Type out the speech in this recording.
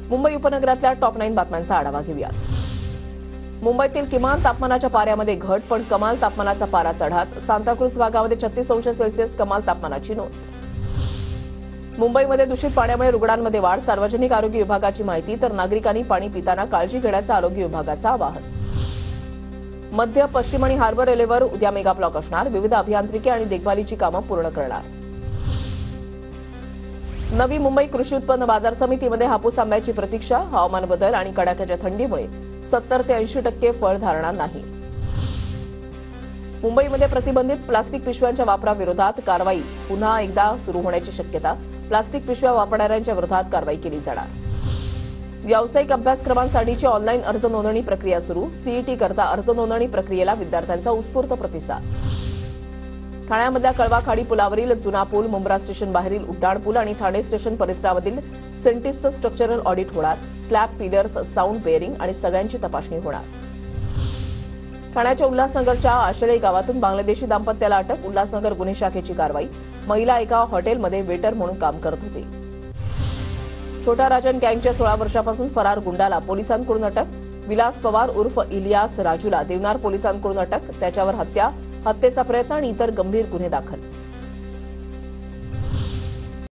मुंबई उपनगरातल्या टॉप 9 बातम्यांचा आढावा घेऊयात. मुंबईतील किमान तापमानाच्या पाऱ्यामध्ये घट, पण कमाल तापमानाचा पारा चढाच. सांताक्रूज भागामध्ये 36°C कमाल तापमानाची नोंद. मुंबईमध्ये दूषित पाण्यामुळे रुग्णांमध्ये वाढ. सार्वजनिक आरोग्य विभागाची माहिती. तर नागरिकांनी पाणी पिताना काळजी घेण्याचं आरोग्य विभागाचं आवाहन. मध्य, पश्चिम आणि हार्बर रेल्वेवर उद्या मेगा ब्लॉक असणार. विविध अभियांत्रिकी आणि देखभालीची कामं पूर्ण करणार. नवी मुंबई कृषी उत्पन्न बाजार समितीमध्ये हापूस आंब्याची प्रतीक्षा. हवामान बदल आणि कडाक्याच्या थंडीमुळे 70 ते 80% फळ धारणार नाही. मुंबईमध्ये प्रतिबंधित प्लास्टिक पिशव्यांच्या वापराविरोधात कारवाई पुन्हा एकदा सुरू होण्याची शक्यता. प्लास्टिक पिशव्या वापरणाऱ्यांच्या विरोधात कारवाई केली जाणार. व्यावसायिक अभ्यासक्रमांसाठीची ऑनलाईन अर्ज नोंदणी प्रक्रिया सुरू. सीईटी करता अर्ज नोंदणी प्रक्रियेला विद्यार्थ्यांचा उत्स्फूर्त प्रतिसाद. ठाण्यामधल्या कळवा खाडी पुलावरील जुना पूल, मुंब्रा स्टेशन बाहेरील उड्डाण पूल आणि ठाणे स्टेशन परिसरामधील सेंटिसचं स्ट्रक्चरल ऑडिट होणार. स्लॅब, पिलर्स, साऊंड बेअरिंग आणि सगळ्यांची तपासणी होणार. ठाण्याच्या उल्हासनगरच्या आशळे गावातून बांगलादेशी दाम्पत्याला अटक. उल्हासनगर गुन्हे शाखेची कारवाई. महिला एका हॉटेलमध्ये वेटर म्हणून काम करत होती. छोटा राजन गँगच्या 16 वर्षापासून फरार गुंडाला पोलिसांकडून अटक. विलास पवार उर्फ इलियास राजूला देवनार पोलिसांकडून अटक. त्याच्यावर हत्येचा प्रयत्न आणि इतर गंभीर गुन्हे दाखल.